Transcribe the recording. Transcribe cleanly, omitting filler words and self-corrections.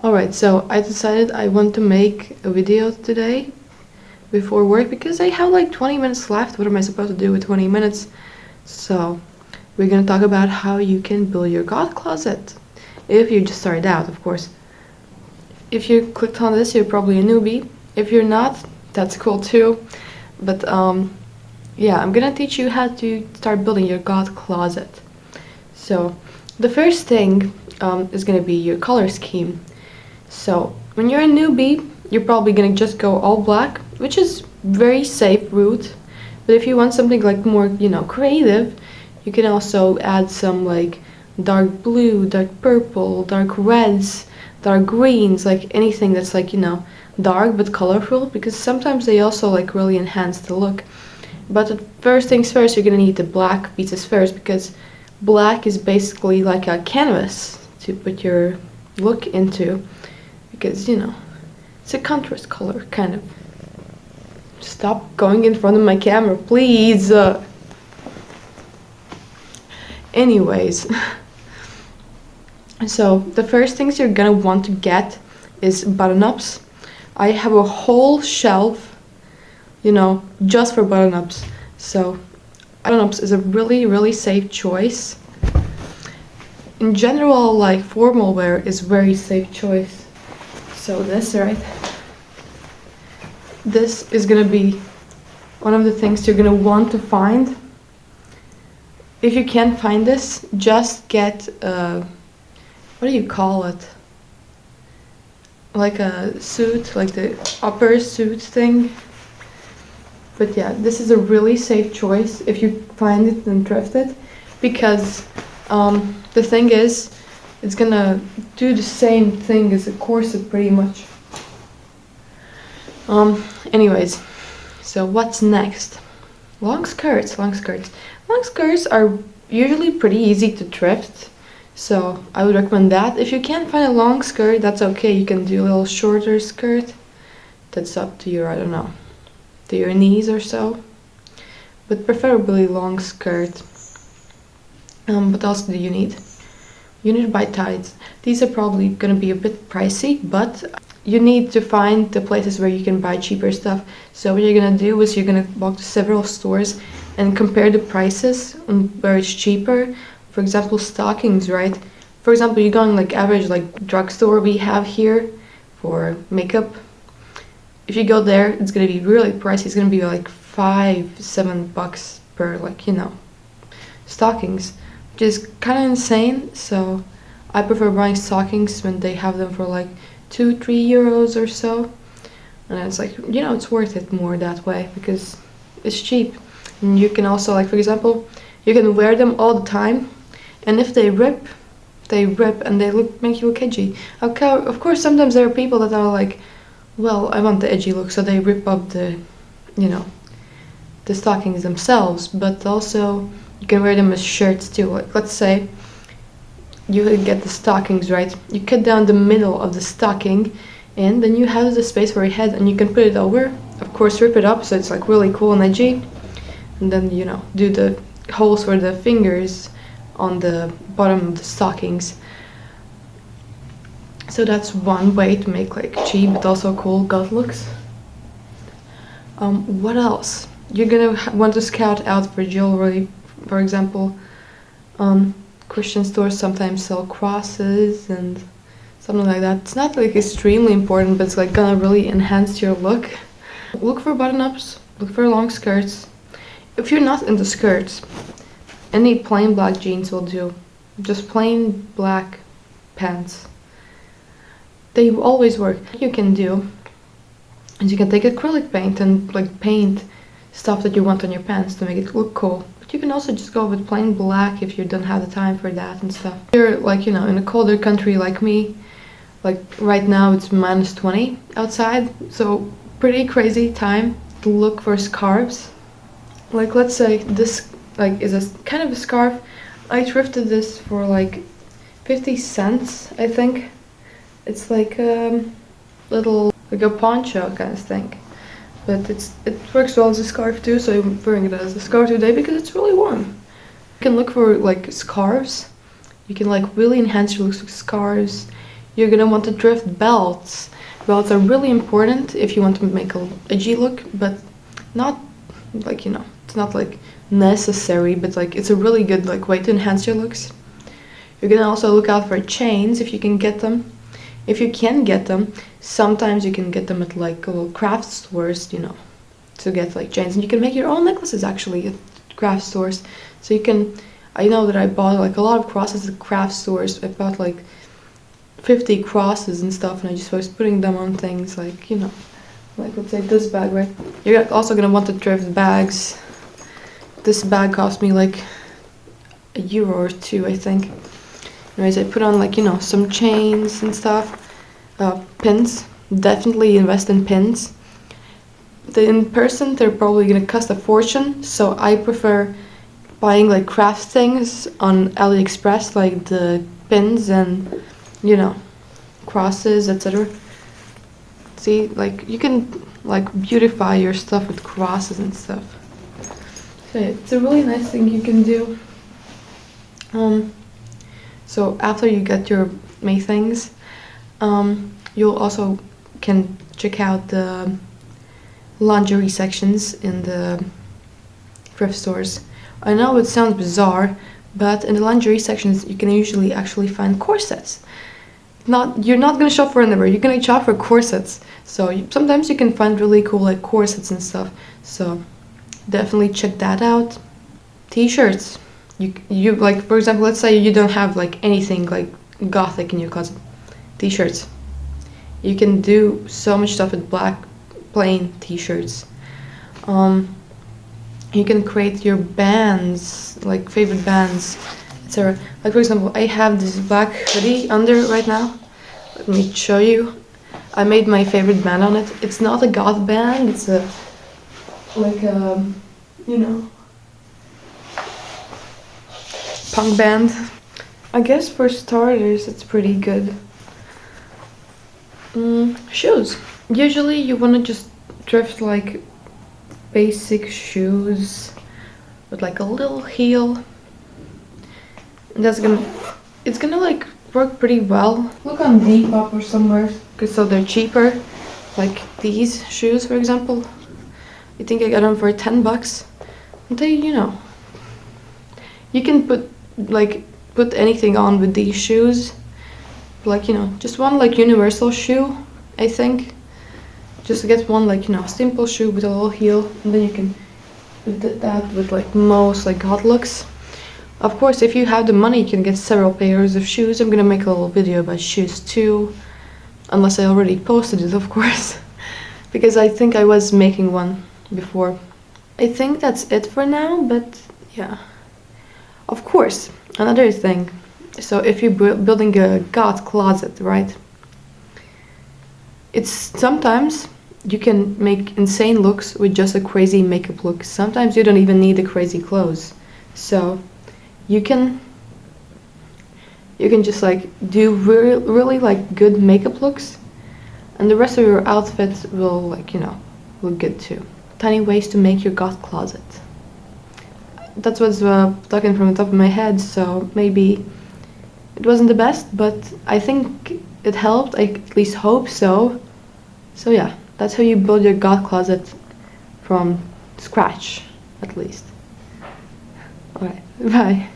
Alright, so I decided I want to make a video today before work because I have like 20 minutes left. What am I supposed to do with 20 minutes? So we're gonna talk about how you can build your goth closet. If you just started out, of course. If you clicked on this, you're probably a newbie. If you're not, that's cool too. But yeah, I'm gonna teach you how to start building your goth closet. So the first thing is gonna be your color scheme. So when you're a newbie, you're probably gonna just go all black, which is very safe route. But if you want something like more, creative, you can also add some like dark blue, dark purple, dark reds, dark greens, like anything that's like, dark but colorful, because sometimes they also like really enhance the look. But first things first, you're gonna need the black pieces first, because black is basically like a canvas to put your look into. Because, it's a contrast color, kind of. Stop going in front of my camera, please. Anyways, so the first things you're gonna want to get is button-ups. I have a whole shelf, just for button-ups. So button-ups is a really, really safe choice. In general, like formal wear is very safe choice. So this is gonna be one of the things you're gonna want to find. If you can't find this, just get what do you call it? Like a suit, like the upper suit thing. But yeah, this is a really safe choice if you find it and thrift it, because the thing is, it's gonna do the same thing as a corset pretty much. Anyways, so what's next? Long skirts. Long skirts are usually pretty easy to thrift, so I would recommend that. If you can't find a long skirt, that's okay. You can do a little shorter skirt. That's up to your, I don't know, to your knees or so. But preferably long skirt. What else do you need? You need to buy tights. These are probably gonna be a bit pricey, but you need to find the places where you can buy cheaper stuff. So what you're gonna do is you're gonna walk to several stores and compare the prices on where it's cheaper. For example, stockings, right? For example, you're going like average like drugstore we have here for makeup. If you go there, it's gonna be really pricey. It's gonna be like $5-7 per stockings. Which is kind of insane, so I prefer buying stockings when they have them for like 2-3 euros or so, and it's like, it's worth it more that way because it's cheap. And you can also, like, for example, you can wear them all the time, and if they rip and they make you look edgy. Okay, of course sometimes there are people that are like, well, I want the edgy look, so they rip up the the stockings themselves, but also you can wear them as shirts too. Like, let's say you get the stockings, right? You cut down the middle of the stocking, and then you have the space for your head, and you can put it over. Of course, rip it up so it's like really cool and edgy, and then do the holes for the fingers on the bottom of the stockings. So that's one way to make like cheap but also cool goth looks. What else? You're gonna want to scout out for jewelry. For example, Christian stores sometimes sell crosses and something like that. It's not like extremely important, but it's like gonna really enhance your look. Look for button-ups, look for long skirts. If you're not into skirts, any plain black jeans will do. Just plain black pants. They always work. What you can do is you can take acrylic paint and like paint stuff that you want on your pants to make it look cool. You can also just go with plain black if you don't have the time for that and stuff. If you're like, in a colder country like me, like right now it's -20 outside, so pretty crazy time to look for scarves. Like, let's say this like is a kind of a scarf. I thrifted this for like 50 cents, I think. It's like little, like a poncho kind of thing. But it works well as a scarf too, so I'm wearing it as a scarf today because it's really warm. You can look for like scarves. You can like really enhance your looks with scarves. you're gonna want to thrift belts. Belts are really important if you want to make a edgy look, but not like, you know, it's not like necessary, but like it's a really good like way to enhance your looks. You're gonna also look out for chains if you can get them. If you can get them, sometimes you can get them at like little craft stores, you know, to get like chains, and you can make your own necklaces actually at craft stores. So you can, I know that I bought like a lot of crosses at craft stores. I bought like 50 crosses and stuff, and I just was putting them on things like, you know, like let's say this bag, right? You're also gonna want to thrift bags. This bag cost me like €1 or €2, I think. Anyways, I put on like, you know, some chains and stuff. Pins. Definitely invest in pins. In person, they're probably gonna cost a fortune, so I prefer buying like craft things on AliExpress, like the pins and, you know, crosses, etc. See, like you can like beautify your stuff with crosses and stuff. So it's a really nice thing you can do. So after you get your May things, you'll also can check out the lingerie sections in the thrift stores. I know it sounds bizarre, but in the lingerie sections you can usually actually find corsets. You're not gonna shop for underwear, you're gonna shop for corsets. So sometimes you can find really cool like corsets and stuff. So definitely check that out. T-shirts. You like, for example, let's say you don't have like anything like gothic in your closet. T-shirts. You can do so much stuff with black plain t-shirts. You can create your bands, like favorite bands, etc. Like for example, I have this black hoodie under right now. Let me show you. I made my favorite band on it. It's not a goth band, it's a like a, you know, punk band. I guess for starters it's pretty good. Shoes. Usually you want to just thrift like basic shoes with like a little heel. And it's gonna like work pretty well. Look on Depop or somewhere, cause so they're cheaper. Like these shoes, for example. I think I got them for $10. And they, you know, you can put anything on with these shoes. Like, you know, just one like universal shoe, I think. Just get one like, you know, simple shoe with a little heel, and then you can put that with like most like hot looks. Of course, if you have the money, you can get several pairs of shoes. I'm gonna make a little video about shoes too, unless I already posted it, of course, because I think I was making one before. I think that's it for now, but yeah. Of course, another thing. So if you're building a goth closet, right? It's sometimes you can make insane looks with just a crazy makeup look. Sometimes you don't even need the crazy clothes. So you can just like do really like good makeup looks, and the rest of your outfit will like, you know, look good too. Tiny ways to make your goth closet. That was talking from the top of my head, so maybe it wasn't the best, but I think it helped. I at least hope so. So yeah, that's how you build your goth closet from scratch, at least. Alright, bye.